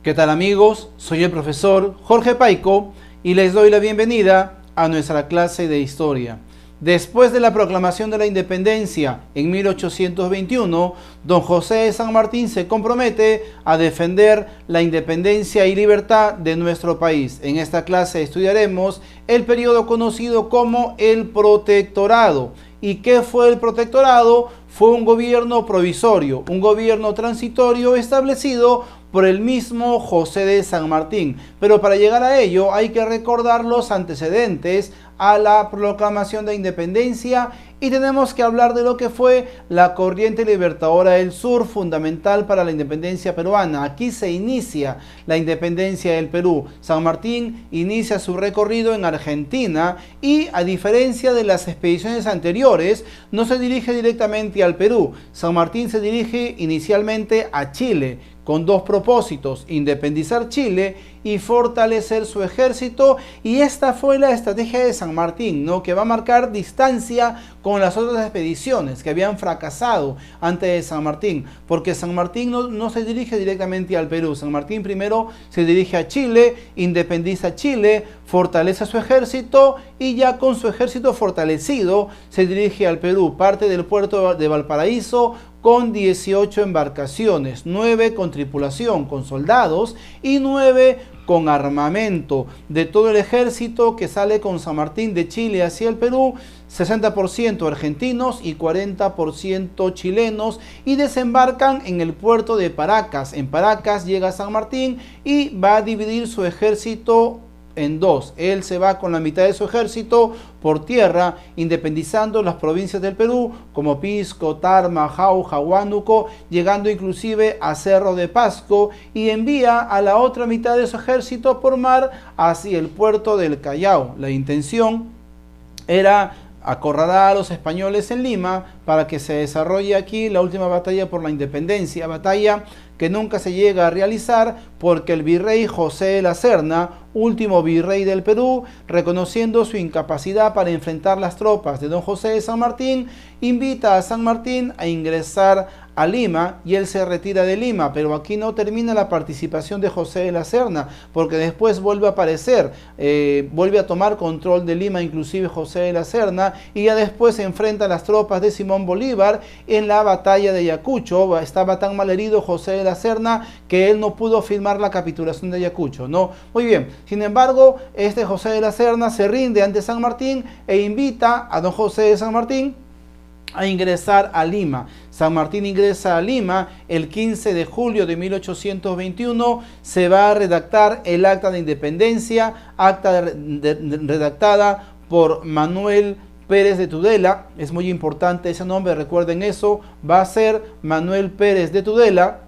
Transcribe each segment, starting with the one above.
¿Qué tal amigos? Soy el profesor Jorge Paico y les doy la bienvenida a nuestra clase de historia. Después de la proclamación de la independencia en 1821, don José de San Martín se compromete a defender la independencia y libertad de nuestro país. En esta clase estudiaremos el periodo conocido como el Protectorado. ¿Y qué fue el Protectorado? Fue un gobierno provisorio, un gobierno transitorio establecido por el mismo José de San Martín. Pero para llegar a ello hay que recordar los antecedentes a la proclamación de independencia y tenemos que hablar de lo que fue la corriente libertadora del sur, fundamental para la independencia peruana. Aquí se inicia la independencia del Perú. San Martín inicia su recorrido en Argentina y, a diferencia de las expediciones anteriores, no se dirige directamente al Perú. San Martín se dirige inicialmente a Chile, con dos propósitos: independizar Chile y fortalecer su ejército. Y esta fue la estrategia de San Martín, ¿no? Que va a marcar distancia con las otras expediciones que habían fracasado antes de San Martín, porque San Martín no se dirige directamente al Perú. San Martín primero se dirige a Chile, independiza Chile, fortalece su ejército y ya con su ejército fortalecido se dirige al Perú. Parte del puerto de Valparaíso con 18 embarcaciones, 9 con tripulación, con soldados, y 9 con armamento. De todo el ejército que sale con San Martín de Chile hacia el Perú, 60% argentinos y 40% chilenos, y desembarcan en el puerto de Paracas. En Paracas llega San Martín y va a dividir su ejército en dos. Él se va con la mitad de su ejército por tierra, independizando las provincias del Perú como Pisco, Tarma, Jauja, Huánuco, llegando inclusive a Cerro de Pasco, y envía a la otra mitad de su ejército por mar hacia el puerto del Callao. La intención era acorralar a los españoles en Lima para que se desarrolle aquí la última batalla por la independencia, batalla que nunca se llega a realizar porque el virrey José de la Serna, último virrey del Perú, reconociendo su incapacidad para enfrentar las tropas de don José de San Martín, invita a San Martín a ingresar a Lima y él se retira de Lima. Pero aquí no termina la participación de José de la Serna, porque después vuelve a aparecer, vuelve a tomar control de Lima inclusive José de la Serna, y ya después se enfrenta a las tropas de Simón Bolívar en la batalla de Ayacucho. Estaba tan mal herido José de la Serna que él no pudo firmar la capitulación de Ayacucho, ¿no? Muy bien, sin embargo, este José de la Serna se rinde ante San Martín e invita a don José de San Martín a ingresar a Lima. San Martín ingresa a Lima el 15 de julio de 1821. Se va a redactar el acta de independencia, acta redactada por Manuel Pérez de Tudela. Es muy importante ese nombre, recuerden eso. Va a ser Manuel Pérez de Tudela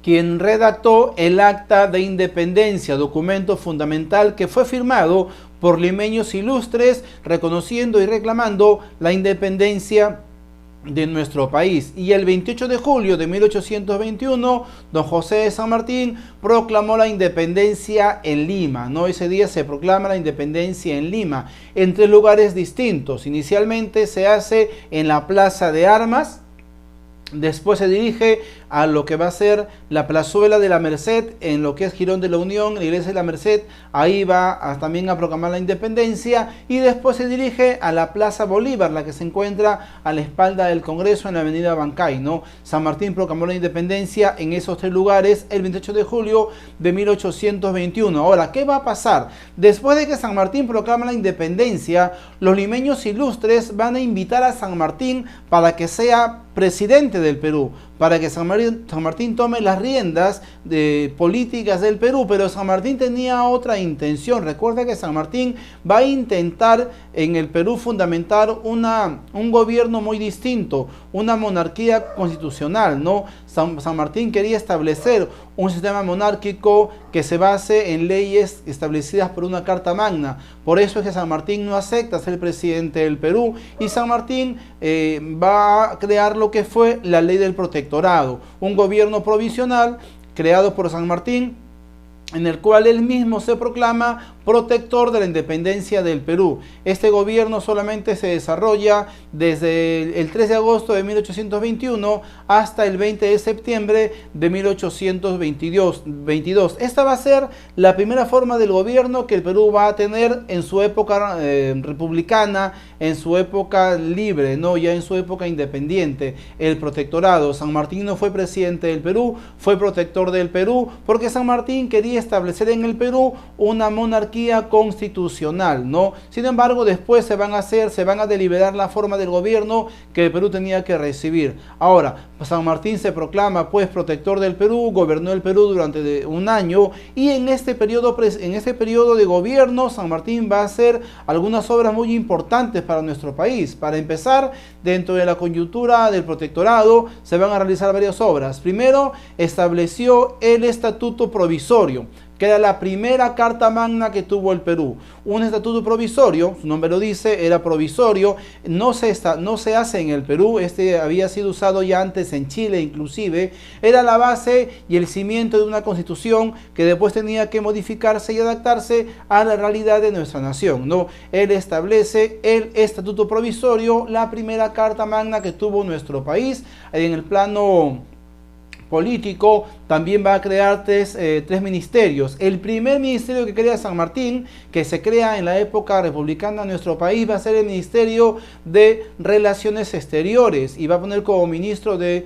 quien redactó el acta de independencia, documento fundamental que fue firmado por limeños ilustres, reconociendo y reclamando la independencia de nuestro país. Y el 28 de julio de 1821, don José de San Martín proclamó la independencia en Lima, ¿no? Ese día se proclama la independencia en Lima, en 3 lugares distintos. Inicialmente se hace en la Plaza de Armas, después se dirige a lo que va a ser la Plazuela de la Merced, en lo que es Girón de la Unión, la Iglesia de la Merced. Ahí va también a proclamar la independencia, y después se dirige a la Plaza Bolívar, la que se encuentra a la espalda del Congreso en la avenida Bancay, ¿no? San Martín proclamó la independencia en esos 3 lugares el 28 de julio de 1821. Ahora, ¿qué va a pasar? Después de que San Martín proclama la independencia, los limeños ilustres van a invitar a San Martín para que sea presidente del Perú, para que San Martín tome las riendas de políticas del Perú. Pero San Martín tenía otra intención. Recuerda que San Martín va a intentar en el Perú fundamentar un gobierno muy distinto, una monarquía constitucional, ¿no? San Martín quería establecer un sistema monárquico que se base en leyes establecidas por una Carta Magna. Por eso es que San Martín no acepta ser presidente del Perú, y San Martín va a crear lo que fue la ley del protectorado, un gobierno provisional creado por San Martín, en el cual él mismo se proclama protector de la independencia del Perú. Este gobierno solamente se desarrolla desde el 3 de agosto de 1821 hasta el 20 de septiembre de 1822. Esta va a ser la primera forma del gobierno que el Perú va a tener en su época republicana, en su época libre, ¿no? Ya en su época independiente. El protectorado. San Martín no fue presidente del Perú, fue protector del Perú, porque San Martín quería establecer en el Perú una monarquía constitucional, ¿no? Sin embargo, después se van a deliberar la forma del gobierno que el Perú tenía que recibir. Ahora, San Martín se proclama pues protector del Perú, gobernó el Perú durante un año, y en este periodo de gobierno San Martín va a hacer algunas obras muy importantes para nuestro país. Para empezar, dentro de la coyuntura del protectorado se van a realizar varias obras. Primero, estableció el Estatuto Provisorio, que era la primera carta magna que tuvo el Perú. Un estatuto provisorio, su nombre lo dice, era provisorio, no se hace en el Perú, este había sido usado ya antes en Chile inclusive, era la base y el cimiento de una constitución que después tenía que modificarse y adaptarse a la realidad de nuestra nación, ¿no? Él establece el estatuto provisorio, la primera carta magna que tuvo nuestro país. En el plano político también va a crear tres ministerios. El primer ministerio que crea San Martín, que se crea en la época republicana de nuestro país, va a ser el Ministerio de Relaciones Exteriores, y va a poner como ministro de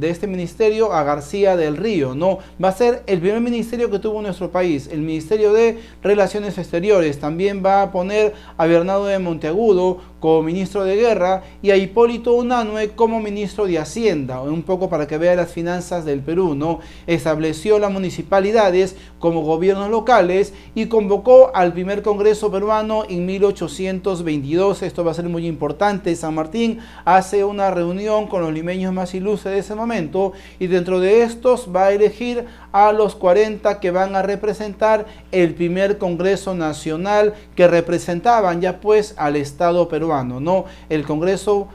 este ministerio a García del Río, ¿no? Va a ser el primer ministerio que tuvo nuestro país, el Ministerio de Relaciones Exteriores. También va a poner a Bernardo de Monteagudo como ministro de Guerra y a Hipólito Unanue como ministro de Hacienda, un poco para que vea las finanzas del Perú, ¿no? Estableció las municipalidades como gobiernos locales y convocó al primer Congreso peruano en 1822. Esto va a ser muy importante. San Martín hace una reunión con los limeños más ilustres de ese momento, y dentro de estos va a elegir a los 40 que van a representar el primer Congreso Nacional, que representaban ya pues al Estado peruano, ¿no? El Congreso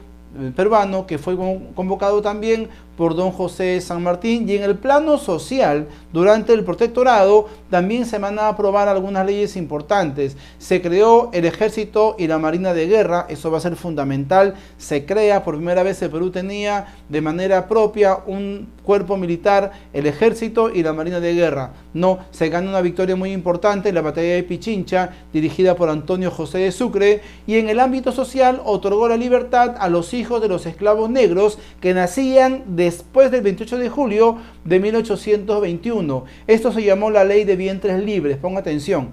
peruano, que fue convocado también por don José San Martín. Y en el plano social, durante el protectorado, también se van a aprobar algunas leyes importantes. Se creó el Ejército y la Marina de Guerra, eso va a ser fundamental. Se crea, por primera vez el Perú tenía de manera propia un cuerpo militar, el Ejército y la Marina de Guerra. No, se gana una victoria muy importante en la batalla de Pichincha, dirigida por Antonio José de Sucre, y en el ámbito social otorgó la libertad a los hijos de los esclavos negros que nacían después del 28 de julio de 1821. Esto se llamó la Ley de Vientres Libres. Ponga atención.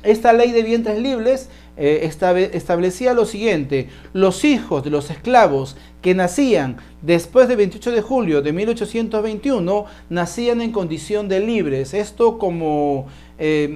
Esta Ley de Vientres Libres establecía lo siguiente: los hijos de los esclavos que nacían después del 28 de julio de 1821 nacían en condición de libres. Esto como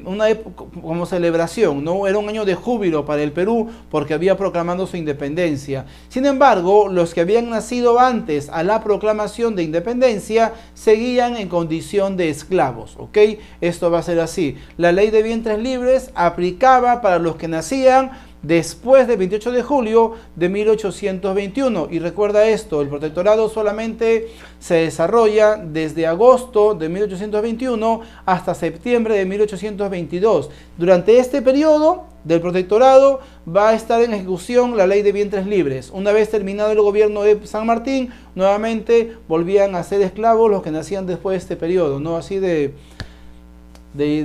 una época, como celebración, ¿no? Era un año de júbilo para el Perú porque había proclamado su independencia. Sin embargo, los que habían nacido antes a la proclamación de independencia seguían en condición de esclavos, ¿ok? Esto va a ser así. La Ley de Vientres Libres aplicaba para los que nacían después del 28 de julio de 1821. Y recuerda esto, el protectorado solamente se desarrolla desde agosto de 1821 hasta septiembre de 1822. Durante este periodo del protectorado va a estar en ejecución la Ley de Vientres Libres. Una vez terminado el gobierno de San Martín, nuevamente volvían a ser esclavos los que nacían después de este periodo, ¿no? Así de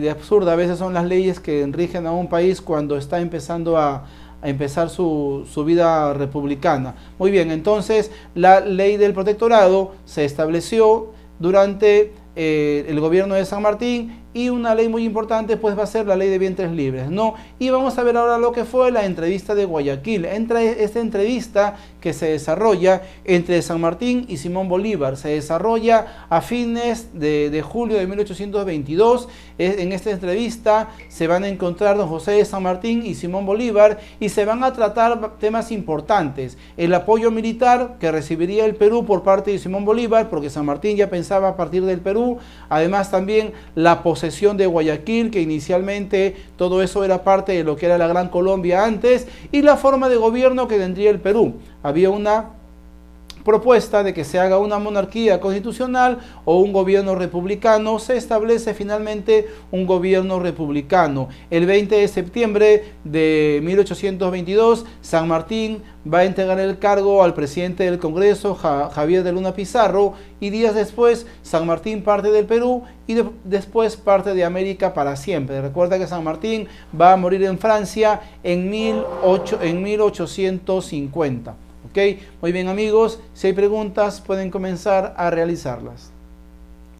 absurda a veces son las leyes que rigen a un país cuando está empezando a empezar su vida republicana. Muy bien, entonces la Ley del Protectorado se estableció durante el gobierno de San Martín, y una ley muy importante pues va a ser la Ley de Vientres Libres, ¿no? Y vamos a ver ahora lo que fue la entrevista de Guayaquil. Esta entrevista que se desarrolla entre San Martín y Simón Bolívar se desarrolla a fines de julio de 1822. En esta entrevista se van a encontrar don José de San Martín y Simón Bolívar, y se van a tratar temas importantes: el apoyo militar que recibiría el Perú por parte de Simón Bolívar, porque San Martín ya pensaba a partir del Perú. Además también la posesión de Guayaquil, que inicialmente todo eso era parte de lo que era la Gran Colombia antes, y la forma de gobierno que tendría el Perú. Había una propuesta de que se haga una monarquía constitucional o un gobierno republicano, se establece finalmente un gobierno republicano. El 20 de septiembre de 1822, San Martín va a entregar el cargo al presidente del Congreso, Javier de Luna Pizarro, y días después San Martín parte del Perú y después parte de América para siempre. Recuerda que San Martín va a morir en Francia en 1850. ¿Ok? Muy bien, amigos, si hay preguntas pueden comenzar a realizarlas.